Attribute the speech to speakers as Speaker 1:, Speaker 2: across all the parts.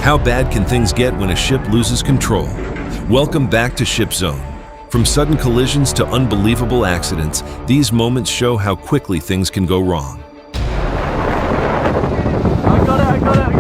Speaker 1: How bad can things get when a ship loses control? Welcome back to Ship Zone. From sudden collisions to unbelievable accidents, these moments show how quickly things can go wrong.
Speaker 2: I got it.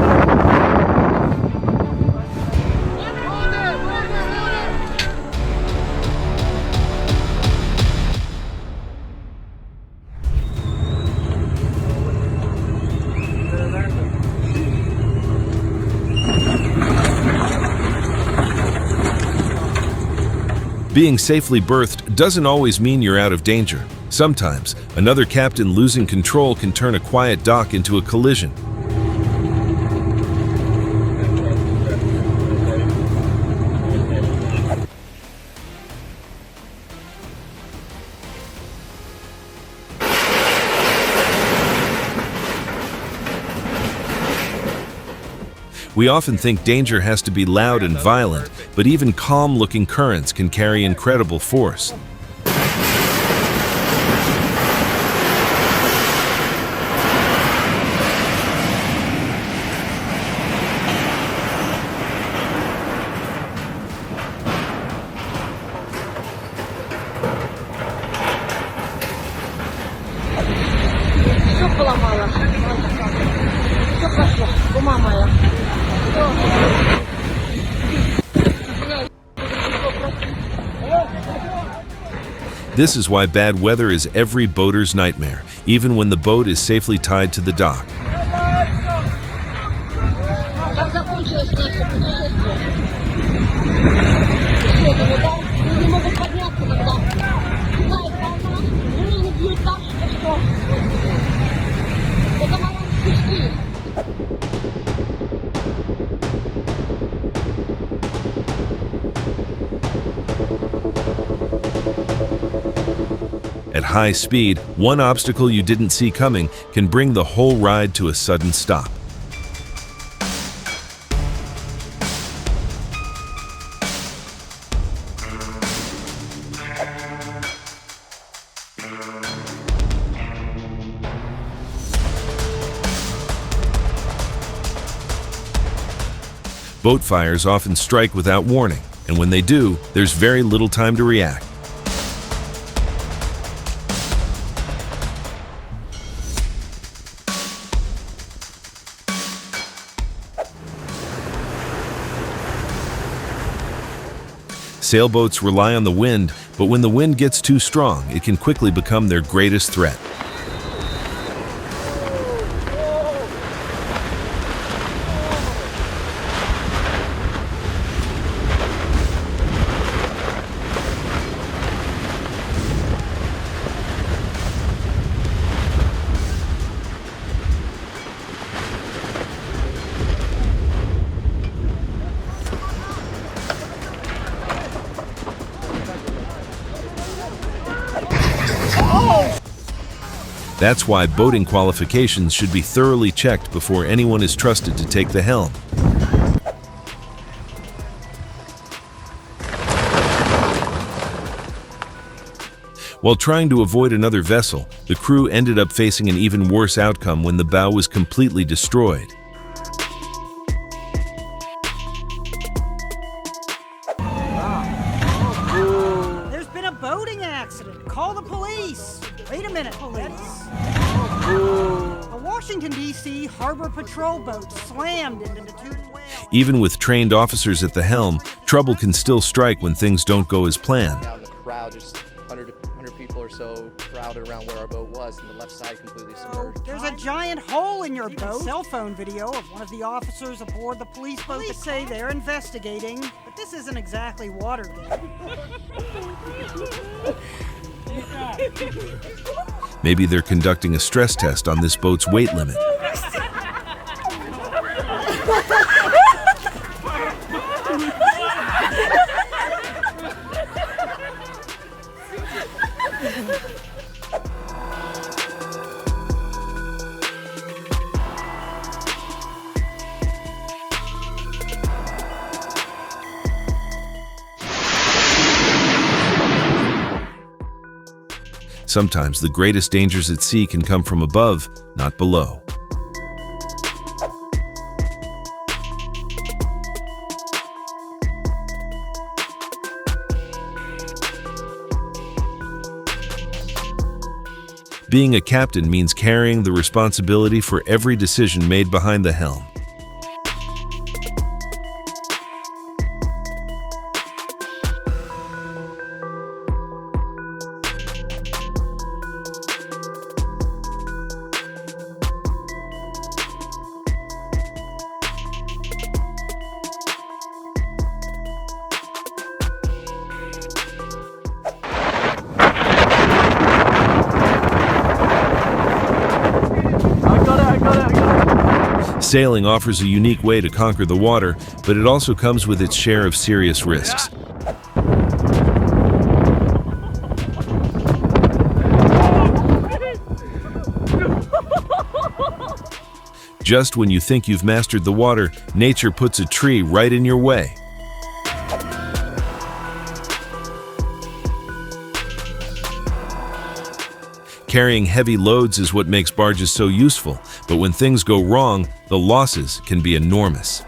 Speaker 1: Being safely berthed doesn't always mean you're out of danger. Sometimes, another captain losing control can turn a quiet dock into a collision. We often think danger has to be loud and violent, but even calm-looking currents can carry incredible force. This is why bad weather is every boater's nightmare, even when the boat is safely tied to the dock. At high speed, one obstacle you didn't see coming can bring the whole ride to a sudden stop. Boat fires often strike without warning, and when they do, there's very little time to react. Sailboats rely on the wind, but when the wind gets too strong, it can quickly become their greatest threat. That's why boating qualifications should be thoroughly checked before anyone is trusted to take the helm. While trying to avoid another vessel, the crew ended up facing an even worse outcome when the bow was completely destroyed.
Speaker 3: There's been a boating accident. Call the police. Wait a minute, police. A Washington, D.C. harbor patrol boat slammed into the Tootin' Whale.
Speaker 1: Even with trained officers at the helm, trouble can still strike when things don't go as planned.
Speaker 4: Now the crowd, just 100 people or so crowded around where our boat was, and the left side completely submerged.
Speaker 3: There's a giant hole in your boat. Cell phone video of one of the officers aboard the police boat. Police say they're investigating, but this isn't exactly Watergate.
Speaker 1: Maybe they're conducting a stress test on this boat's weight limit. Sometimes the greatest dangers at sea can come from above, not below. Being a captain means carrying the responsibility for every decision made behind the helm. Sailing offers a unique way to conquer the water, but it also comes with its share of serious risks. Just when you think you've mastered the water, nature puts a tree right in your way. Carrying heavy loads is what makes barges so useful, but when things go wrong, the losses can be enormous.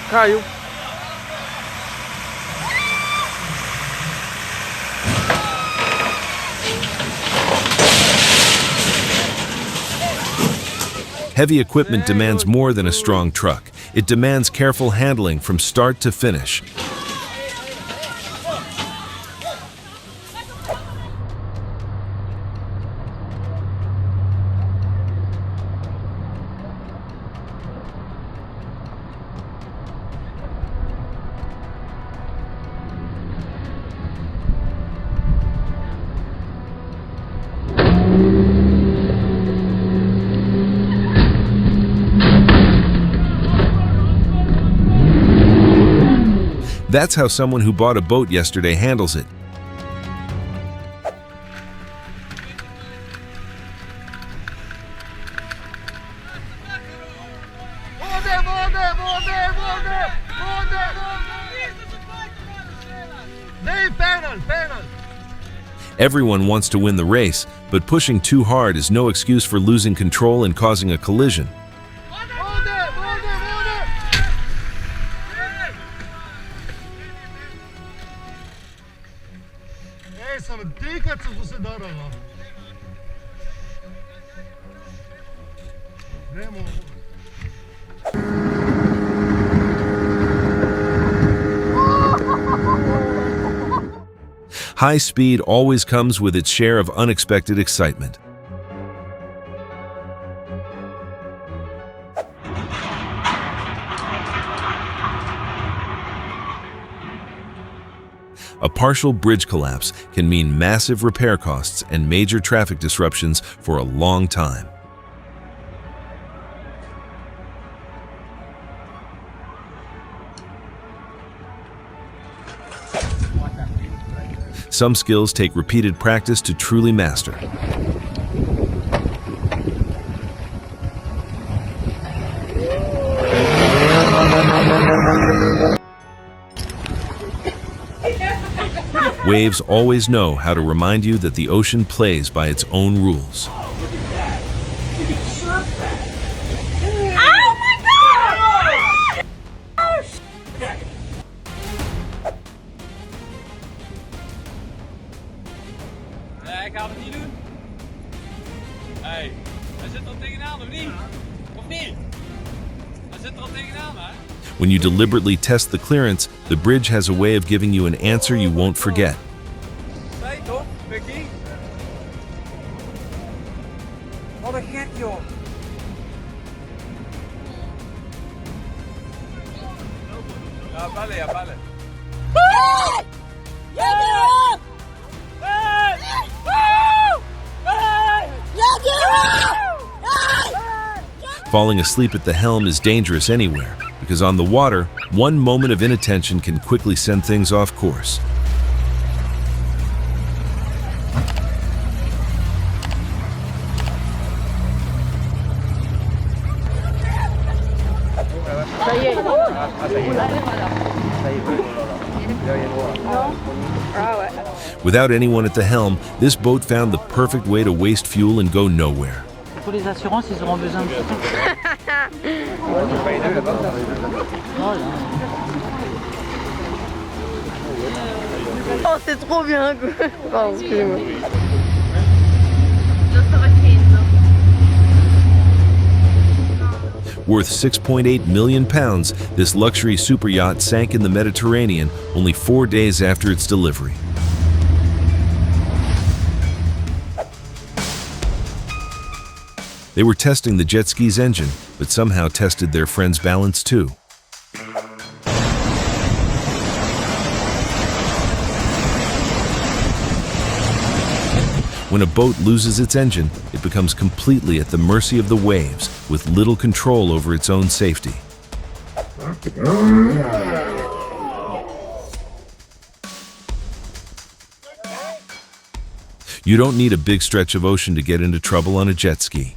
Speaker 2: Caiu.
Speaker 1: Heavy equipment demands more than a strong truck. It demands careful handling from start to finish. That's how someone who bought a boat yesterday handles it. Everyone wants to win the race, but pushing too hard is no excuse for losing control and causing a collision. High speed always comes with its share of unexpected excitement. A partial bridge collapse can mean massive repair costs and major traffic disruptions for a long time. Some skills take repeated practice to truly master. Waves always know how to remind you that the ocean plays by its own rules.
Speaker 5: Ik ga het niet doen. Hey, hij zit er al tegenaan, of niet? Of niet? Hij zit er al tegenaan, hè?
Speaker 1: When you deliberately test the clearance, the bridge has a way of giving you an answer you won't forget.
Speaker 5: Nee, toch, Vicky?
Speaker 3: Wat een gek, joh.
Speaker 5: Ja, bellen, ja, bellen.
Speaker 1: Falling asleep at the helm is dangerous anywhere, because on the water, one moment of inattention can quickly send things off course. Without anyone at the helm, this boat found the perfect way to waste fuel and go nowhere.
Speaker 2: Pour les assurances, ils auront besoin de
Speaker 6: Oh, c'est trop bien. Pardon, excusez-moi.
Speaker 1: Worth 6.8 million pounds, this luxury super yacht sank in the Mediterranean only 4 days after its delivery. They were testing the jet ski's engine, but somehow tested their friend's balance too. When a boat loses its engine, it becomes completely at the mercy of the waves, with little control over its own safety. You don't need a big stretch of ocean to get into trouble on a jet ski.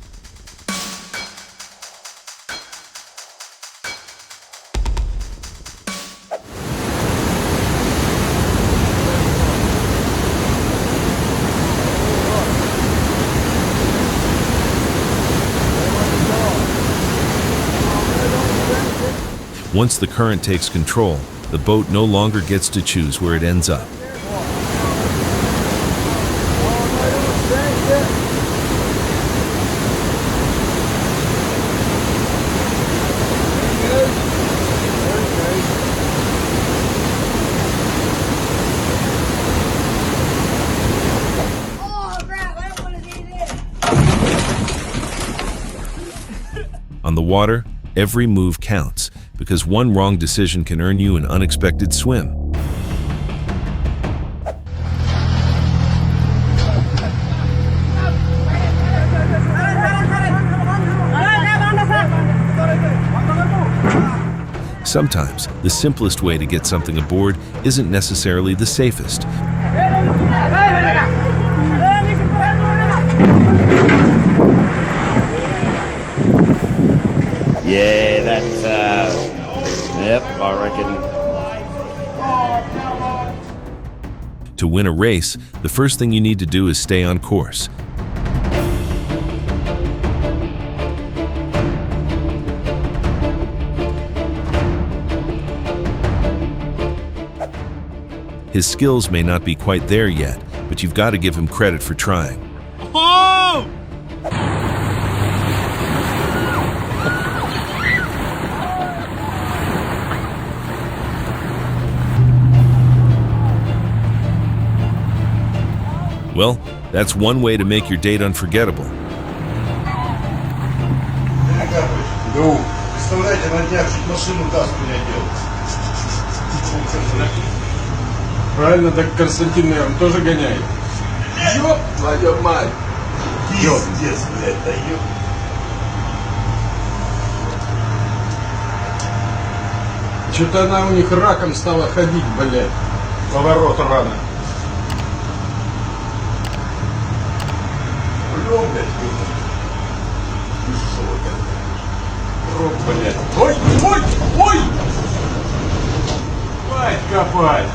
Speaker 1: Once the current takes control, the boat no longer gets to choose where it ends up. On the water, every move counts, because one wrong decision can earn you an unexpected swim. Sometimes, the simplest way to get something aboard isn't necessarily the safest.
Speaker 7: Yeah, that's, yep, I reckon.
Speaker 1: To win a race, the first thing you need to do is stay on course. His skills may not be quite there yet, but you've got to give him credit for trying.
Speaker 5: Oh!
Speaker 1: Well, that's one way to make your date unforgettable.
Speaker 8: Ну, представляете, на днях чуть машину даст меня делать.
Speaker 9: Правильно, так Константин, наверное, тоже гоняет. Ёп, твою мать!
Speaker 8: Пиздец, блядь, да ёп.
Speaker 9: Что-то она у них раком стала ходить, блядь. Поворот рано.
Speaker 8: Рулём, блядь,
Speaker 9: Рот, блядь. Ой, ой, ой! Ебать копать!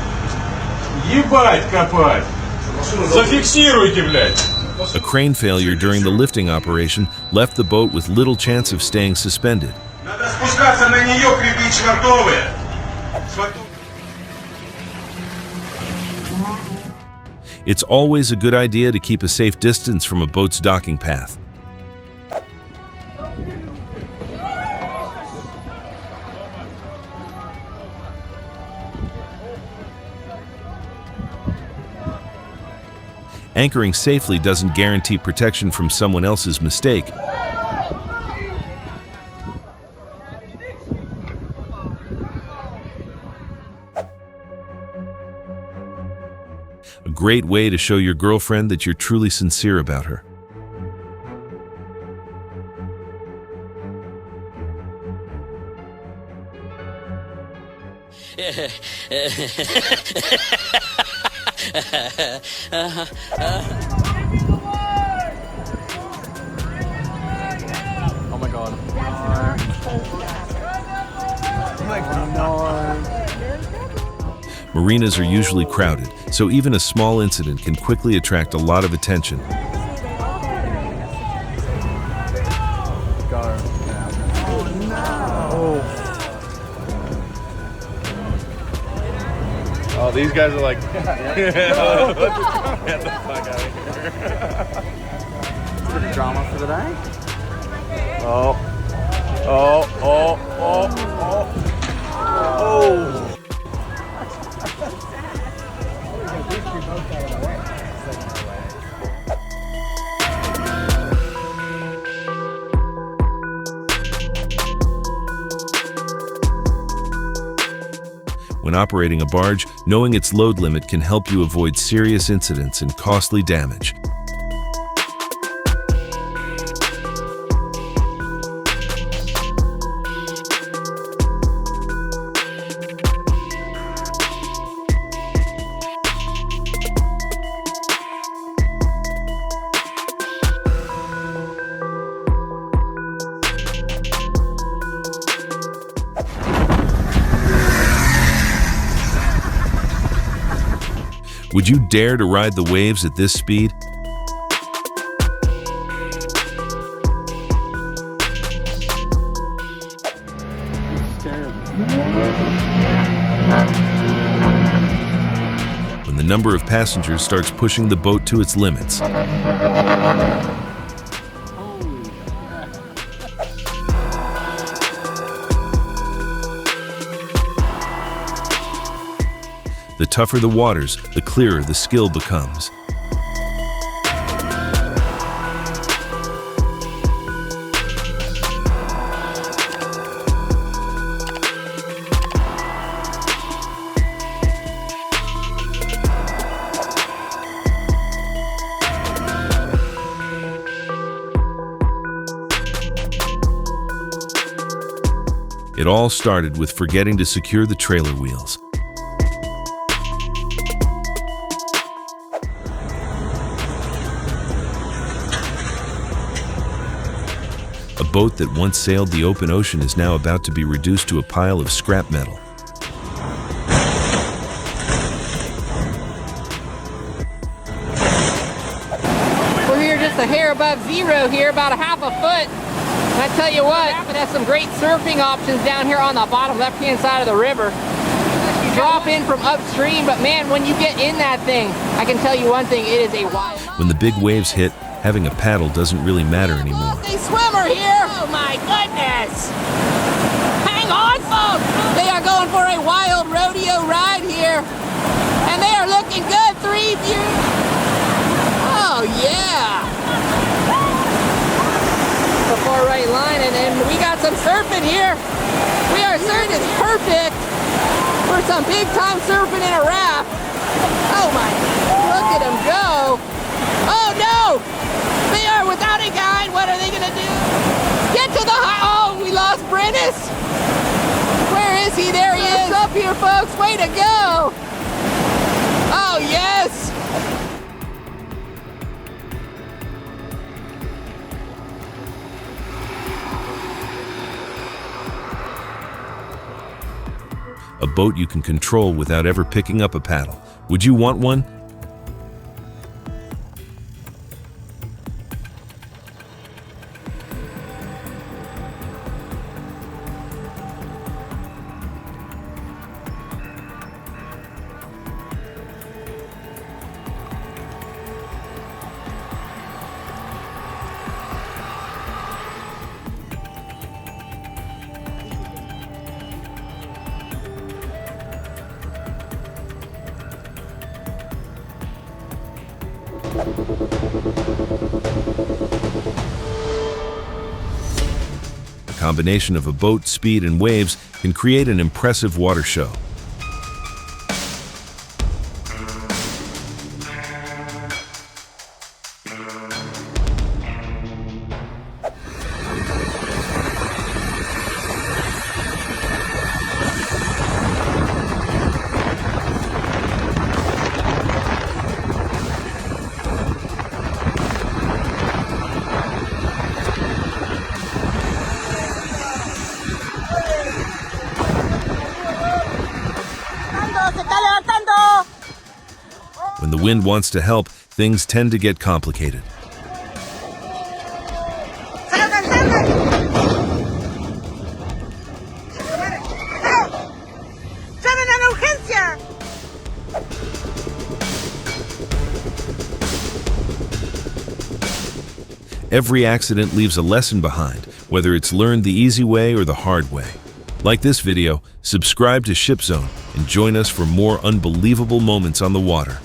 Speaker 9: Ебать копать! Зафиксируйте, блядь!
Speaker 1: A crane failure during the lifting operation left the boat with little chance of staying suspended.
Speaker 8: Надо спускаться на неё, крепи чертовые!
Speaker 1: It's always a good idea to keep a safe distance from a boat's docking path. Anchoring safely doesn't guarantee protection from someone else's mistake. A great way to show your girlfriend that you're truly sincere about her.
Speaker 4: Oh my god.
Speaker 1: Marinas are usually crowded, so even a small incident can quickly attract a lot of attention.
Speaker 10: Oh, these guys are like, get the fuck out of here.
Speaker 2: A bit of drama for the day.
Speaker 10: Oh.
Speaker 1: When operating a barge, knowing its load limit can help you avoid serious incidents and costly damage. Would you dare to ride the waves at this speed? When the number of passengers starts pushing the boat to its limits. The tougher the waters, the clearer the skill becomes. It all started with forgetting to secure the trailer wheels. A boat that once sailed the open ocean is now about to be reduced to a pile of scrap metal.
Speaker 11: We're here just a hair above zero here, about a half a foot. And I tell you what, it has some great surfing options down here on the bottom left-hand side of the river. You drop in from upstream, but man, when you get in that thing, I can tell you one thing, it is a wild.
Speaker 1: When the big waves hit, having a paddle doesn't really matter anymore.
Speaker 11: A swimmer here! Oh my goodness! Hang on, folks! They are going for a wild rodeo ride here. And they are looking good, 3 views. Oh yeah! The far right line, and we got some surfing here. We are surfing, it's perfect for some big time surfing in a raft. Oh my, look at them go. Oh no! They are without a guide. What are they gonna do? Get to the high. Oh, we lost Brennis. Where is he? There he is. Up here, folks. Way to go. Oh, yes.
Speaker 1: A boat you can control without ever picking up a paddle. Would you want one? A combination of a boat, speed, and waves can create an impressive water show.
Speaker 6: Se está levantando.
Speaker 1: When the wind wants to help, things tend to get complicated. Every accident leaves a lesson behind, whether it's learned the easy way or the hard way. Like this video, subscribe to Ship Zone and join us for more unbelievable moments on the water.